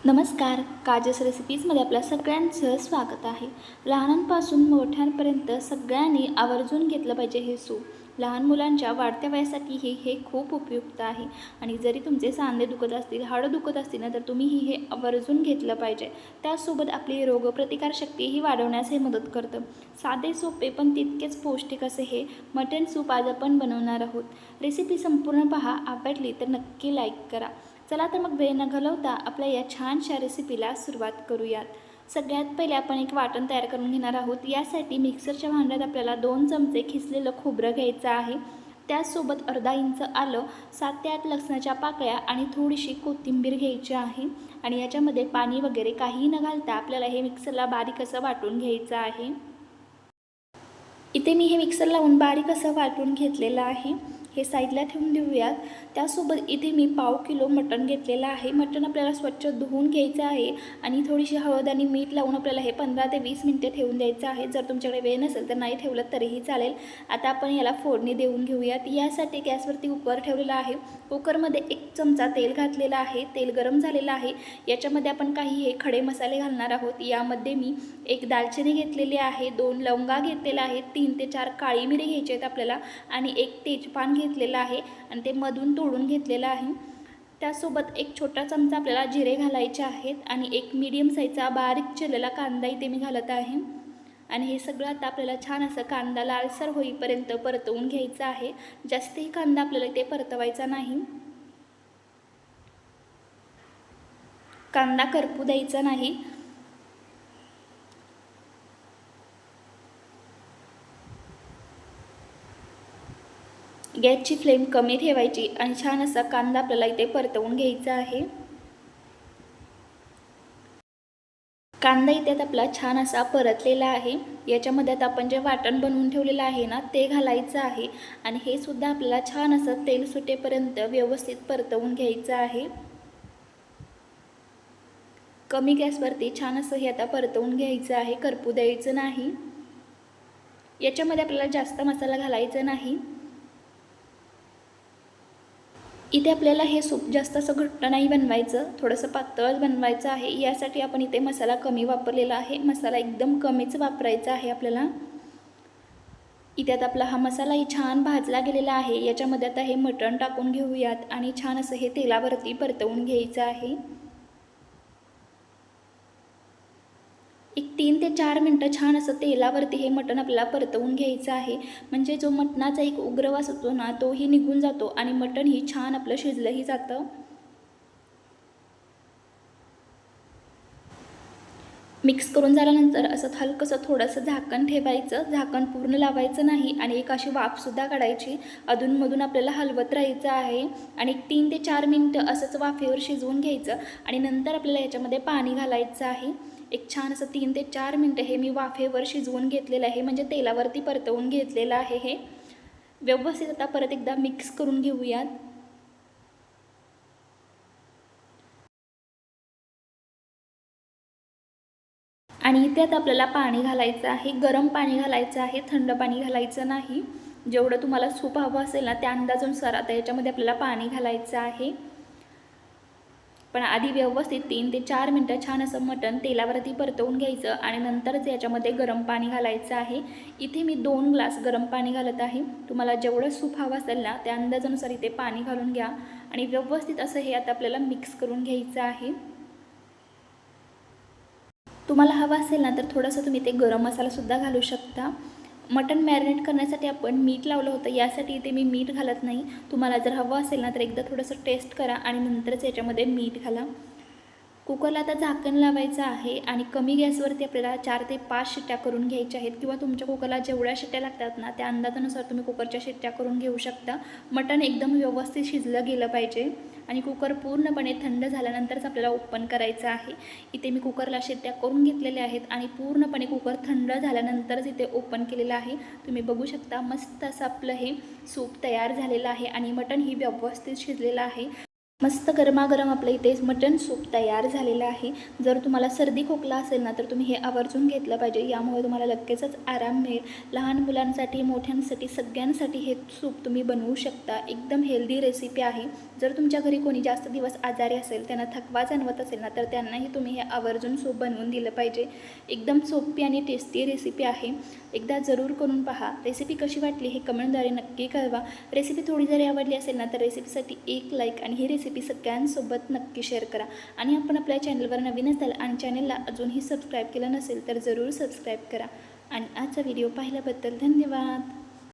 नमस्कार. काजस रेसिपीजमध्ये आपल्या सगळ्यांचं स्वागत आहे. लहानांपासून मोठ्यांपर्यंत सगळ्यांनी आवर्जून घेतलं पाहिजे हे सूप. लहान मुलांच्या वाढत्या वयासाठी हे खूप उपयुक्त आहे आणि जरी तुमचे सांधे दुखत असतील, हाडं दुखत असतील ना, तर तुम्ही हे आवर्जून घेतलं पाहिजे. त्यासोबत आपली रोगप्रतिकारशक्तीही वाढवण्यास हे मदत करतं. साधे सोपे पण तितकेच पौष्टिक असे हे मटण सूप आज आपण बनवणार आहोत. रेसिपी संपूर्ण पहा. आवडली तर नक्की लाईक करा. चला तर मग वेळ न घालवता आपल्या या छानशा रेसिपीला सुरुवात करूयात. सगळ्यात पहिले आपण एक वाटण तयार करून घेणार आहोत. यासाठी मिक्सरच्या भांड्यात आपल्याला 2 चमचे खिसलेलं खोबरं घ्यायचं आहे. त्याचसोबत अर्धा इंच आलं, 7 ते 8 लसणाच्या पाकळ्या आणि थोडीशी कोथिंबीर घ्यायची आहे. आणि याच्यामध्ये पाणी वगैरे काहीही न घालता आपल्याला हे मिक्सरला बारीक असं वाटून घ्यायचं आहे. इथे मी हे मिक्सर लावून बारीक असं वाटून घेतलेलं आहे. हे साईडला ठेवून देऊयात. त्यासोबत इथे मी पाव किलो मटण घेतलेलं आहे. मटण आपल्याला स्वच्छ धुवून घ्यायचं आहे आणि थोडीशी हळद आणि मीठ लावून आपल्याला हे 15 ते 20 मिनिटे ठेवून द्यायचं आहे. जर तुमच्याकडे वेळ नसेल तर नाही ठेवलं तरीही चालेल. आता आपण याला फोडणी देऊन घेऊयात. यासाठी गॅसवरती कुकर ठेवलेला आहे. कुकरमध्ये 1 चमचा तेल घातलेला आहे. तेल गरम झालेलं आहे. याच्यामध्ये आपण काही हे खडे मसाले घालणार आहोत. यामध्ये मी 1 दालचिनी घेतलेली आहे, 2 लवंगा घेतलेला आहे, 3 ते 4 काळी मिरी घ्यायची आहेत आपल्याला आणि 1 तेजपान घेतलेलं आहे आणि ते मधून तोडून घेतलेलं आहे. त्यासोबत 1 छोटा चमचा आपल्याला जिरे घालायचे आहेत आणि 1 मीडियम साईजचा बारीक चिरलेला कांदा इथे मी घालत आहे. आणि हे सगळं आता आपल्याला छान असं कांदा लालसर होईपर्यंत परतवून घ्यायचं आहे. जास्तही कांदा आपल्याला इथे परतवायचा नाही. कांदा करपू द्यायचा नाही. गॅसची फ्लेम कमी ठेवायची आणि छान असा कांदा आपल्याला इथे परतवून घ्यायचा आहे. कांदा इथे आपला छान असा परतलेला आहे. याच्यामध्ये आता आपण जे वाटण बनवून ठेवलेलं आहे ना, ते घालायचं आहे आणि हे सुद्धा आपल्याला छान असं तेल सुटेपर्यंत व्यवस्थित परतवून घ्यायचं आहे. कमी गॅसवरती छान असं हे आता परतवून घ्यायचं आहे, करपू द्यायचं नाही. याच्यामध्ये आपल्याला जास्त मसाला घालायचा नाही. इथे आपल्याला हे सूप जास्त असं घट्ट नाही बनवायचं, थोडंसं पातळ बनवायचं आहे. यासाठी आपण इथे मसाला कमी वापरलेला आहे. मसाला एकदम कमीच वापरायचा आहे आपल्याला. इथे आता आपला हा मसालाही छान भाजला गेलेला आहे. याच्यामध्ये आता हे मटण टाकून घेऊयात आणि छान असं हे तेलावरती परतवून घ्यायचं आहे. 3 ते 4 मिनटं छान असं तेलावरती हे मटण आपल्याला परतवून घ्यायचं आहे. म्हणजे जो मटणाचा एक उग्रवास होतो ना, तोही निघून जातो आणि मटणही छान आपलं शिजलंही जातं. मिक्स करून झाल्यानंतर असं हलकंसं थोडंसं झाकण ठेवायचं. झाकण पूर्ण लावायचं नाही आणि एक अशी वाफसुद्धा काढायची. अधूनमधून आपल्याला हलवत राहायचं आहे आणि 3 ते 4 मिनटं असंच वाफेवर शिजवून घ्यायचं आणि नंतर आपल्याला याच्यामध्ये पाणी घालायचं आहे. एक छान असं 3 ते 4 मिनटं हे मी वाफेवर शिजवून घेतलेलं आहे, म्हणजे तेलावरती परतवून घेतलेलं आहे. हे व्यवस्थित आता परत एकदा मिक्स करून घेऊयात. आणि त्यात आपल्याला पाणी घालायचं आहे. गरम पाणी घालायचं आहे, थंड पाणी घालायचं नाही. जेवढं तुम्हाला सूप हवं असेल ना, त्या अंदाजानुसार आता याच्यामध्ये आपल्याला पाणी घालायचं आहे. पण आधी व्यवस्थित 3 ते 4 मिनटं छान असं मटण तेलावरती परतवून घ्यायचं आणि नंतरच याच्यामध्ये गरम पाणी घालायचं आहे. इथे मी 2 ग्लास गरम पाणी घालत आहे. तुम्हाला जेवढं सूप हवं असेल ना, त्या अंदाजानुसार इथे पाणी घालून घ्या आणि व्यवस्थित असं हे आता आपल्याला मिक्स करून घ्यायचं आहे. तुम्हाला हवा असेल ना, तर थोडंसं तुम्ही ते गरम मसालासुद्धा घालू शकता. मटण मॅरिनेट करण्यासाठी आपण मीठ लावलं होतं, यासाठी इथे मी मीठ घालत नाही. तुम्हाला जर हवं असेल ना, तर एकदा थोडंसं टेस्ट करा आणि नंतरच याच्यामध्ये मीठ घाला. कुकरला आता झाकण लावायचं आहे आणि कमी गॅसवरती आपल्याला 4 ते 5 शिट्ट्या करून घ्यायच्या आहेत किंवा तुमच्या कुकरला जेवढ्या शिट्ट्या लागतात ना, त्या अंदाजानुसार तुम्ही कुकरच्या शिट्ट्या करून घेऊ शकता. मटण एकदम व्यवस्थित शिजलं गेलं पाहिजे आणि कुकर पूर्णपणे थंड झाल्यानंतरच आपल्याला ओपन करायचं आहे. इथे मी कुकरला शिट्ट्या करून घेतलेल्या आहेत आणि पूर्णपणे कुकर थंड झाल्यानंतरच इथे ओपन केलेलं आहे. तुम्ही बघू शकता मस्त असं आपलं हे सूप तयार झालेलं आहे आणि मटण ही व्यवस्थित शिजलेलं आहे. मस्त गरमागरम आपलं इथे मटण सूप तयार झालेलं आहे. जर तुम्हाला सर्दी खोकला असेल ना तर तुम्ही हे आवर्जून घेतलं पाहिजे. यामुळे तुम्हाला लगेचच आराम मिळेल. लहान मुलांसाठी मोठ्यांसाठी सगळ्यांसाठी हे सूप तुम्ही बनवू शकता. एकदम हेल्दी रेसिपी आहे. जर तुमच्या घरी कोणी जास्त दिवस आजारी असेल, त्यांना थकवा जाणवत असेल ना तर त्यांनाही तुम्ही हे आवर्जून सूप बनवून दिलं पाहिजे. एकदम सोपी आणि टेस्टी रेसिपी आहे. एकदा जरूर करून पहा. रेसिपी कशी वाटली हे कमेंटद्वारे नक्की कळवा. रेसिपी थोडी जरी आवडली असेल ना तर रेसिपीसाठी एक लाईक आणि ही रेसिपी सगळ्यांसोबत नक्की शेअर करा. आणि आपण आपल्या चॅनलवर नवीन असाल आणि चॅनलला अजूनही सबस्क्राईब केलं नसेल तर जरूर सबस्क्राईब करा. आणि आजचा व्हिडिओ पाहिल्याबद्दल धन्यवाद.